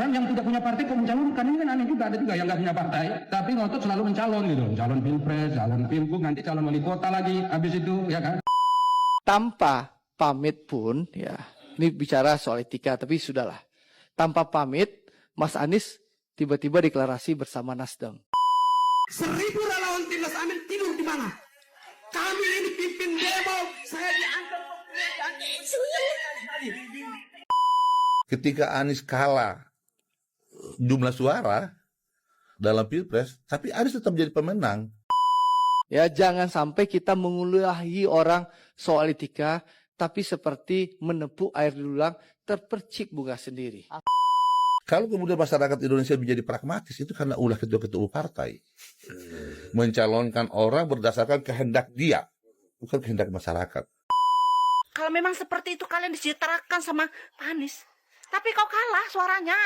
Orang yang tidak punya partai kok mencalonkan, ini kan aneh juga. Ada juga yang nggak punya partai, tapi ngotot selalu mencalon gitu. Calon pilpres, calon pilgub, nanti calon wali kota lagi. Habis itu, ya kan? Tanpa pamit pun, ya, ini bicara soal etika, tapi sudahlah. Tanpa pamit, Mas Anies tiba-tiba deklarasi bersama Nasdem. 1000 relawan Timnas Amin tidur di mana? Kami ini pimpin demo, saya diangkat. Ketika Anies kalah jumlah suara dalam pilpres, tapi Anies tetap jadi pemenang. Ya, jangan sampai kita mengulahi orang soal etika, tapi seperti menepuk air lulang terpercik bunga sendiri. Kalau kemudian masyarakat Indonesia menjadi pragmatis, itu karena ulah ketua-ketua partai mencalonkan orang berdasarkan kehendak dia, bukan kehendak masyarakat. Kalau memang seperti itu kalian disejahterakan sama Pak Anies, tapi kau kalah suaranya.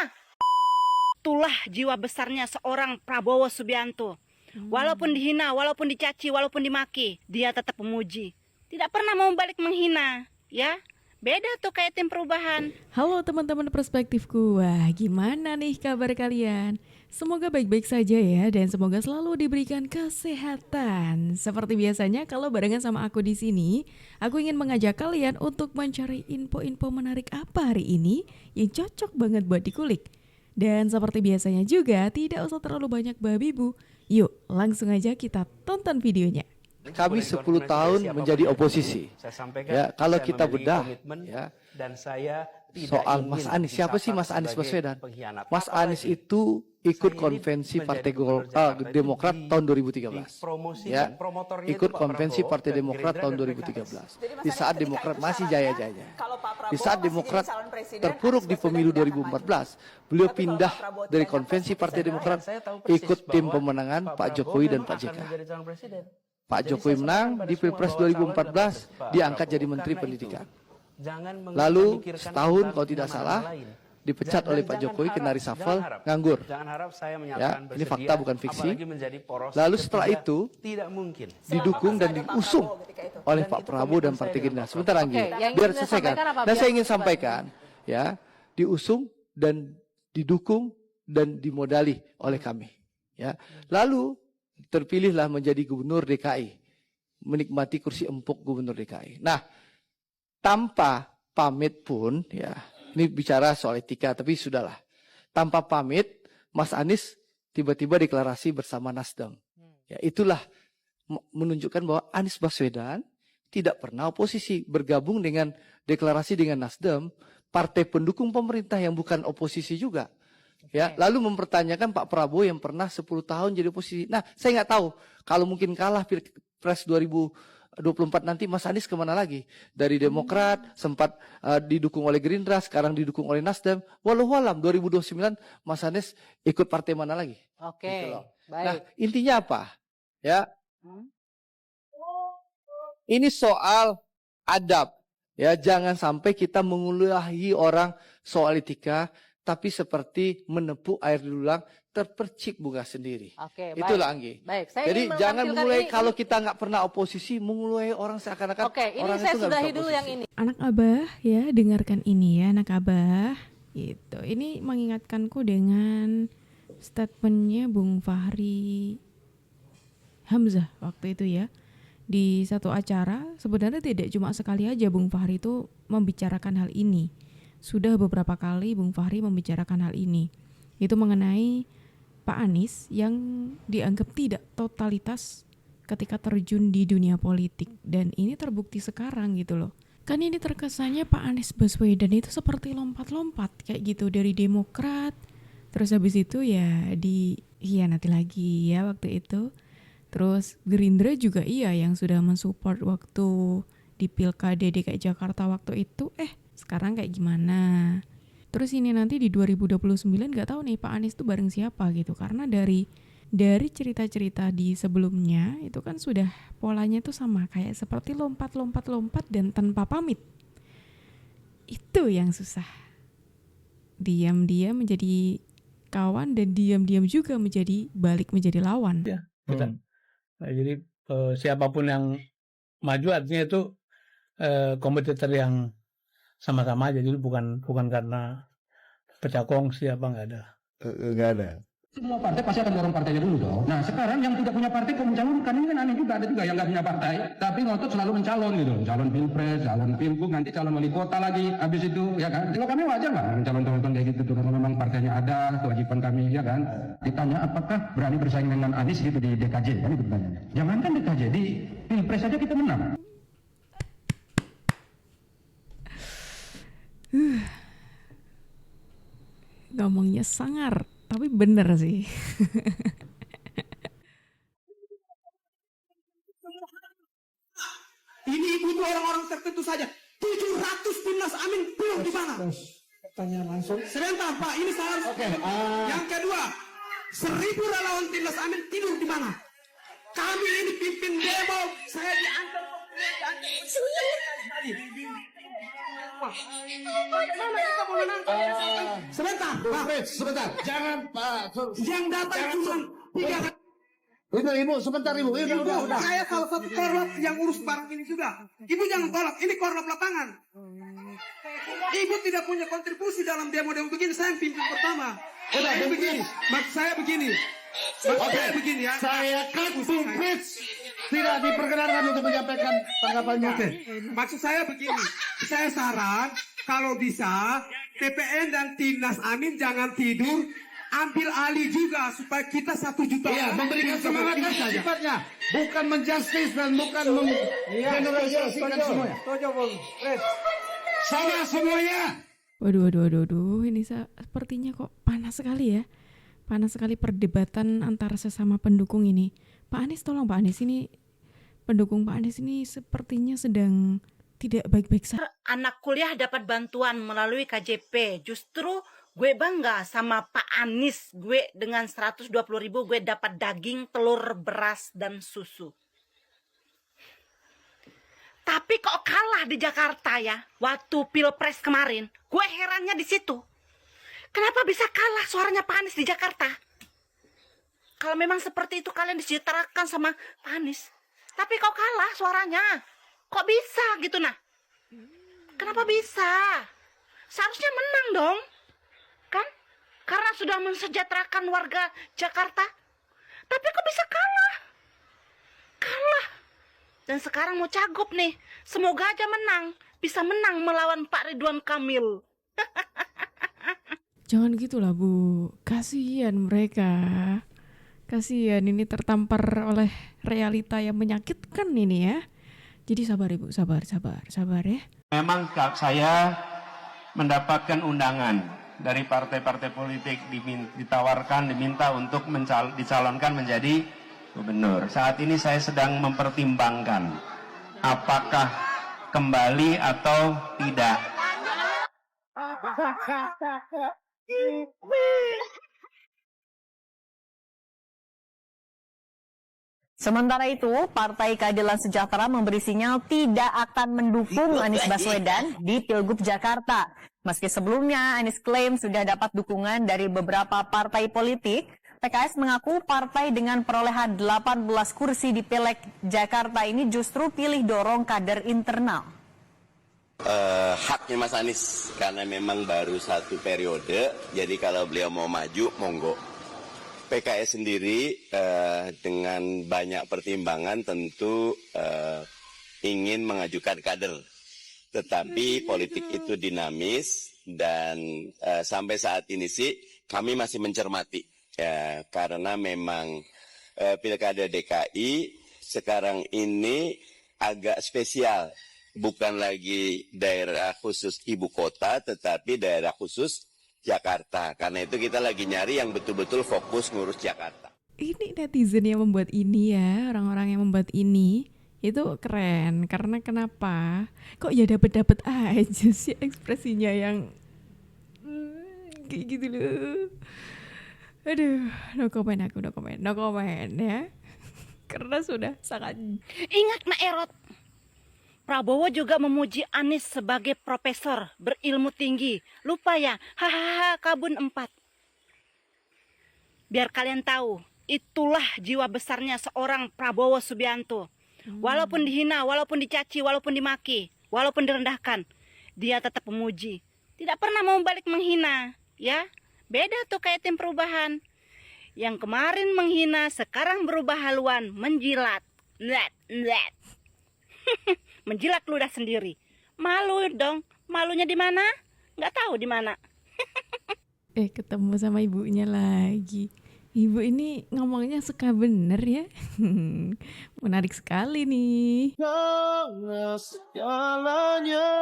Itulah jiwa besarnya seorang Prabowo Subianto. Walaupun dihina, walaupun dicaci, walaupun dimaki, dia tetap memuji. Tidak pernah mau balik menghina, ya. Beda tuh kayak tim perubahan. Halo teman-teman perspektifku, wah gimana nih kabar kalian? Semoga baik-baik saja ya dan semoga selalu diberikan kesehatan. Seperti biasanya kalau barengan sama aku di sini, aku ingin mengajak kalian untuk mencari info-info menarik apa hari ini yang cocok banget buat dikulik. Dan seperti biasanya juga tidak usah terlalu banyak babi bu. Yuk langsung aja kita tonton videonya. Kami 10 tahun menjadi oposisi. Ya, kalau kita bedah ya, dan saya soal Mas Anies, siapa sih Mas Anies Baswedan? Mas Anies itu ikut konvensi Partai Demokrat tahun 2013. Ya, ikut konvensi Partai Demokrat tahun 2013. Di saat Demokrat masih jaya-jayanya. Di saat Demokrat terpuruk di pemilu 2014, beliau pindah dari konvensi Partai Demokrat ikut tim pemenangan Pak Jokowi dan Pak JK. Pak Jokowi menang di Pilpres 2014, diangkat jadi Menteri Pendidikan. Lalu setahun kalau tidak salah dipecat oleh Pak Jokowi, kena reshuffle, nganggur. Ya, ini fakta bukan fiksi. Lalu setelah itu didukung dan diusung oleh Pak Prabowo dan Partai Gerindra. Sebentar lagi, biar selesaikan. Dan saya ingin sampaikan, ya, diusung dan didukung dan dimodali oleh kami. Ya, lalu terpilihlah menjadi gubernur DKI, menikmati kursi empuk gubernur DKI. Nah, tanpa pamit pun, ya, ini bicara soal etika, tapi sudahlah. Tanpa pamit, Mas Anies tiba-tiba deklarasi bersama Nasdem. Ya, itulah menunjukkan bahwa Anies Baswedan tidak pernah oposisi, bergabung dengan deklarasi dengan Nasdem, partai pendukung pemerintah yang bukan oposisi juga. Ya, lalu mempertanyakan Pak Prabowo yang pernah 10 tahun jadi oposisi. Nah, saya nggak tahu kalau mungkin kalah Pilpres 2024 nanti Mas Anies kemana lagi? Dari Demokrat sempat didukung oleh Gerindra, sekarang didukung oleh Nasdem. Walau-walam 2029 Mas Anies ikut partai mana lagi? Oke, Gitu baik. Nah, intinya apa? Ya, ini soal adab. Ya, jangan sampai kita mengulahi orang soal etika, tapi seperti menepuk air lulang terpercik bunga sendiri. Oke, Itulah Anggi. Baik, saya Jadi ingin jangan menampilkan mulai ini. kalau kita nggak pernah oposisi mengulahi orang seakan-akan Oke, ini orang saya itu nggak sudahi bisa dulu oposisi. yang ini. Anak abah ya, dengarkan ini ya anak abah. Gitu. Ini mengingatkanku dengan statementnya Bung Fahri Hamzah waktu itu ya. Di satu acara, sebenarnya tidak cuma sekali aja Bung Fahri itu membicarakan hal ini. Sudah beberapa kali Bung Fahri membicarakan hal ini. Itu mengenai Pak Anies yang dianggap tidak totalitas ketika terjun di dunia politik. Dan ini terbukti sekarang gitu loh. Kan ini terkesannya Pak Anies Baswedan itu seperti lompat-lompat kayak gitu dari Demokrat. Terus habis itu ya dikhianati lagi ya waktu itu. Terus Gerindra juga iya yang sudah mensupport waktu di Pilkada DKI Jakarta waktu itu. Sekarang kayak gimana? Terus ini nanti di 2029 gak tahu nih Pak Anies tuh bareng siapa gitu. Karena dari cerita-cerita di sebelumnya itu kan sudah polanya tuh sama. Kayak seperti lompat dan tanpa pamit. Itu yang susah. Diam-diam menjadi kawan dan diam-diam juga balik menjadi lawan. Ya, betul. Nah, jadi siapapun yang maju artinya itu kompetitor yang sama-sama aja, jadi bukan karena pecah kongsi apa nggak ada. Nggak ada. Semua partai pasti akan dorong partainya dulu dong. Nah sekarang yang tidak punya partai kok mencalonkan, ini kan aneh juga, ada juga yang nggak punya partai tapi ngotot selalu mencalon gitu, calon pilpres, calon pilgub, nanti calon wali kota lagi, habis itu ya kan. Kalau kami wajar lah mencalon-calon kayak gitu tuh, karena memang partainya ada, kewajiban kami ya kan. Ditanya apakah berani bersaing dengan Anies gitu di DKJ, kan itu pertanyaannya. Jangankan DKJ, di pilpres saja kita menang. Ngomongnya sangar, tapi bener sih. Ini butuh orang-orang tertentu saja. 700 timnas Amin belum di mana? Pertanyaan langsung. Sebentar Pak, ini saya harus. Yang kedua, 1000 relawan timnas Amin tidur di mana? Kami ini pimpin demo, saya diantar. Sebentar, Pak. Sebentar, jangan Pak. Yang datang cuma 3. Ibu, sebentar Ibu. Udah. Saya salah satu korlap yang urus barang ini juga. Ibu jangan tolak, ini korlap lapangan. Ibu tidak punya kontribusi dalam demo-demo begini, saya yang pimpin pertama. Saya begini, maksud saya begini. Ya. Saya kan tidak diperkenankan untuk menyampaikan tanggapannya. Oke. Maksud saya begini, saya saran kalau bisa TPN dan Timnas Amin jangan tidur, ambil alih juga supaya kita 1 juta. Iya, memberikan semangat kan sifatnya, bukan menjustis dan bukan menggeneralisasikan semuanya. Sama semuanya. Waduh, ini sepertinya kok panas sekali ya. Panas sekali perdebatan antara sesama pendukung ini. Pak Anies, tolong Pak Anies, ini pendukung Pak Anies ini sepertinya sedang tidak baik-baik saja. Anak kuliah dapat bantuan melalui KJP. Justru gue bangga sama Pak Anies. Gue dengan 120.000 gue dapat daging, telur, beras, dan susu. Tapi kok kalah di Jakarta ya, waktu Pilpres kemarin. Gue herannya di situ. Kenapa bisa kalah suaranya Pak Anies di Jakarta? Kalau memang seperti itu kalian disejahterakan sama Pak Anies. Tapi kok kalah suaranya? Kok bisa gitu nah? Kenapa bisa? Seharusnya menang dong. Kan? Karena sudah mensejahterakan warga Jakarta. Tapi kok bisa kalah? Kalah. Dan sekarang mau cagup nih. Semoga aja menang. Bisa menang melawan Pak Ridwan Kamil. Jangan gitulah Bu, kasihan mereka. Kasihan ini tertampar oleh realita yang menyakitkan ini ya. Jadi sabar Ibu, sabar ya. Memang saya mendapatkan undangan dari partai-partai politik, diminta untuk dicalonkan menjadi gubernur. Saat ini saya sedang mempertimbangkan apakah kembali atau tidak. Sementara itu, Partai Keadilan Sejahtera memberi sinyal tidak akan mendukung Anies Baswedan di Pilgub Jakarta. Meski sebelumnya Anies klaim sudah dapat dukungan dari beberapa partai politik, PKS mengaku partai dengan perolehan 18 kursi di Pileg Jakarta ini justru pilih dorong kader internal. Haknya Mas Anies, karena memang baru 1 periode, jadi kalau beliau mau maju, monggo. PKS sendiri dengan banyak pertimbangan tentu ingin mengajukan kader. Tetapi politik itu dinamis dan sampai saat ini sih kami masih mencermati. Ya, karena memang Pilkada DKI sekarang ini agak spesial. Bukan lagi daerah khusus ibu kota, tetapi daerah khusus Jakarta. Karena itu kita lagi nyari yang betul-betul fokus ngurus Jakarta. Ini netizen yang membuat ini ya, orang-orang yang membuat ini itu keren. Karena kenapa? Kok ya dapet-dapet aja sih ekspresinya yang kayak gitu loh. Aduh, no comment ya. Karena sudah sangat. Ingat Mak Erot, Prabowo juga memuji Anies sebagai profesor berilmu tinggi. Lupa ya, hahaha kabun 4. Biar kalian tahu, itulah jiwa besarnya seorang Prabowo Subianto. Walaupun dihina, walaupun dicaci, walaupun dimaki, walaupun direndahkan, dia tetap memuji. Tidak pernah mau balik menghina. Ya, beda tuh kayak tim perubahan. Yang kemarin menghina, sekarang berubah haluan, menjilat. Nlet. Menjilat ludah sendiri. Malu dong. Malunya di mana? Nggak tahu di mana. Ketemu sama ibunya lagi. Ibu ini ngomongnya suka bener ya. Menarik sekali nih. Karena segalanya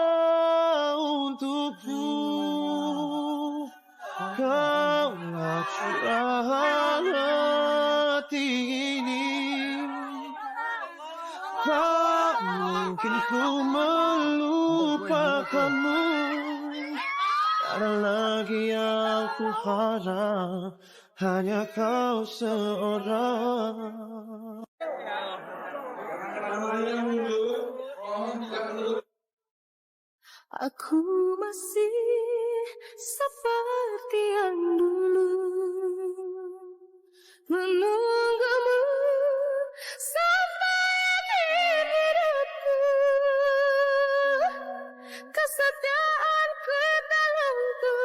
untukku, kaulah curahan hati ini. Tak mungkin ku melupakanmu, ada lagi yang ku harap, hanya kau seorang. Aku masih seperti yang dulu, menunggumu sampai akhir hidupku. Kesetiaanku dalamku,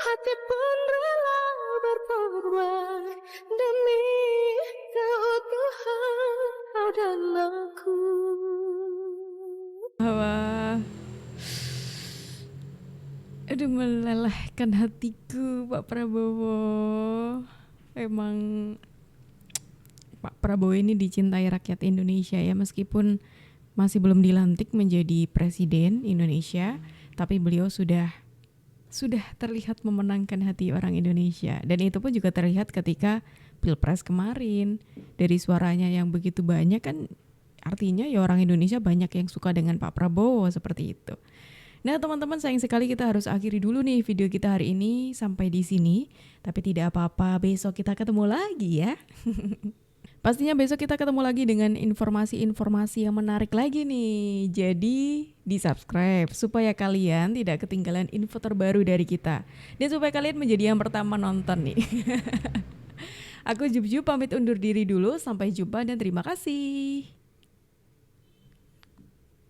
hati pun rela berkorban demi keutuhan kau dan aku. Wah, aduh, melelehkan hatiku Pak Prabowo. Emang Pak Prabowo ini dicintai rakyat Indonesia ya, meskipun masih belum dilantik menjadi presiden Indonesia, tapi beliau sudah terlihat memenangkan hati orang Indonesia. Dan itu pun juga terlihat ketika Pilpres kemarin. Dari suaranya yang begitu banyak kan artinya ya orang Indonesia banyak yang suka dengan Pak Prabowo, seperti itu. Nah teman-teman, sayang sekali kita harus akhiri dulu nih video kita hari ini sampai di sini. Tapi tidak apa-apa, besok kita ketemu lagi ya. Pastinya besok kita ketemu lagi dengan informasi-informasi yang menarik lagi nih. Jadi di-subscribe supaya kalian tidak ketinggalan info terbaru dari kita. Dan supaya kalian menjadi yang pertama nonton nih. Aku Jub pamit undur diri dulu. Sampai jumpa dan terima kasih.